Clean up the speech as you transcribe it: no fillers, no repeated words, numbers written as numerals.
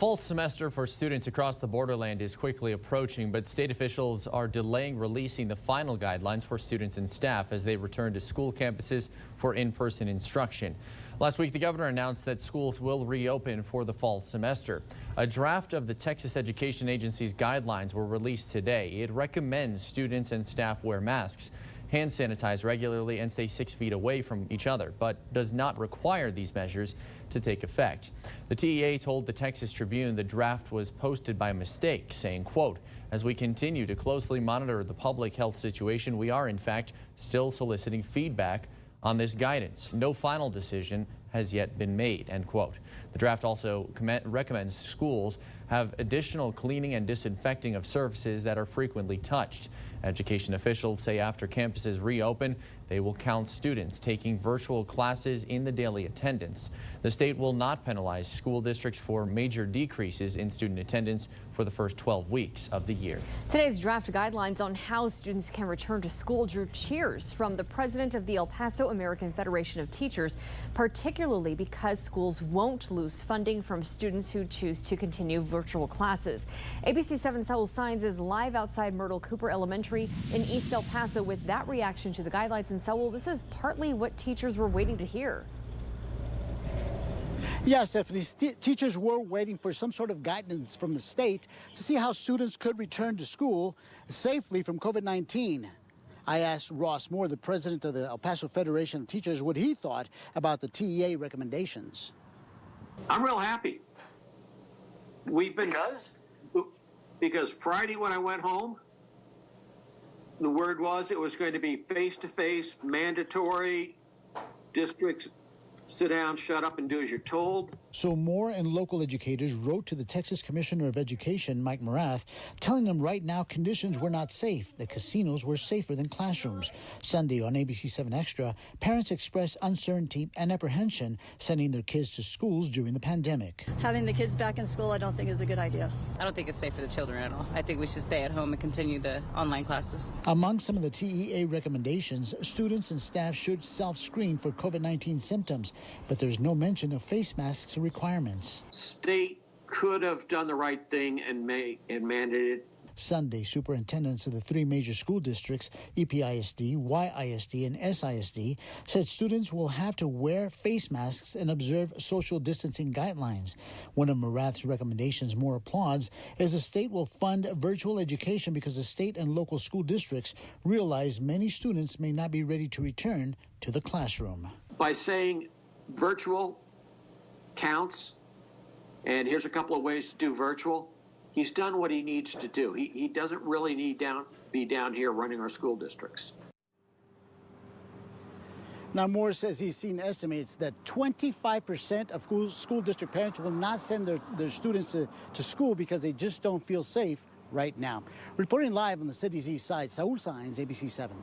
Fall semester for students across the borderland is quickly approaching, but state officials are delaying releasing the final guidelines for students and staff as they return to school campuses for in-person instruction. Last week, the governor announced that schools will reopen for the fall semester. A draft of the Texas Education Agency's guidelines were released today. It recommends students and staff wear masks, hand sanitize regularly, and stay 6 feet away from each other, but does not require these measures to take effect. The TEA told the Texas Tribune the draft was posted by mistake, saying, quote, "As we continue to closely monitor the public health situation, we are in fact still soliciting feedback on this guidance. No final decision has yet been made," end quote. The draft also recommends schools have additional cleaning and disinfecting of surfaces that are frequently touched. Education officials say after campuses reopen, they will count students taking virtual classes in the daily attendance. The state will not penalize school districts for major decreases in student attendance for the first 12 weeks of the year. Today's draft guidelines on how students can return to school drew cheers from the president of the El Paso American Federation of Teachers, particularly because schools won't lose funding from students who choose to continue virtual classes. ABC 7 Saul Saenz is live outside Myrtle Cooper Elementary in East El Paso with that reaction to the guidelines. And Saul, this is partly what teachers were waiting to hear. Yeah, Stephanie, teachers were waiting for some sort of guidance from the state to see how students could return to school safely from COVID-19. I asked Ross Moore, the president of the El Paso Federation of Teachers, what he thought about the TEA recommendations. I'm real happy. Because Friday when I went home, the word was it was going to be face-to-face, mandatory, districts sit down, shut up, and do as you're told. So Moore and local educators wrote to the Texas Commissioner of Education, Mike Morath, telling them right now conditions were not safe, that casinos were safer than classrooms. Sunday on ABC 7 Extra, parents expressed uncertainty and apprehension sending their kids to schools during the pandemic. Having the kids back in school, I don't think is a good idea. I don't think it's safe for the children at all. I think we should stay at home and continue the online classes. Among some of the TEA recommendations, students and staff should self-screen for COVID-19 symptoms, but there's no mention of face masks requirements. State could have done the right thing and mandated. Sunday, superintendents of the 3 major school districts, EPISD, YISD, and SISD, said students will have to wear face masks and observe social distancing guidelines. One of Morath's recommendations Moore applauds is the state will fund virtual education because the state and local school districts realize many students may not be ready to return to the classroom. By saying virtual counts, and here's a couple of ways to do virtual, he's done what he needs to do. He doesn't really need to be down here running our school districts. Now, Moore says he's seen estimates that 25% of school district parents will not send their students to school because they just don't feel safe right now. Reporting live on the city's east side, Saul Saenz, ABC 7.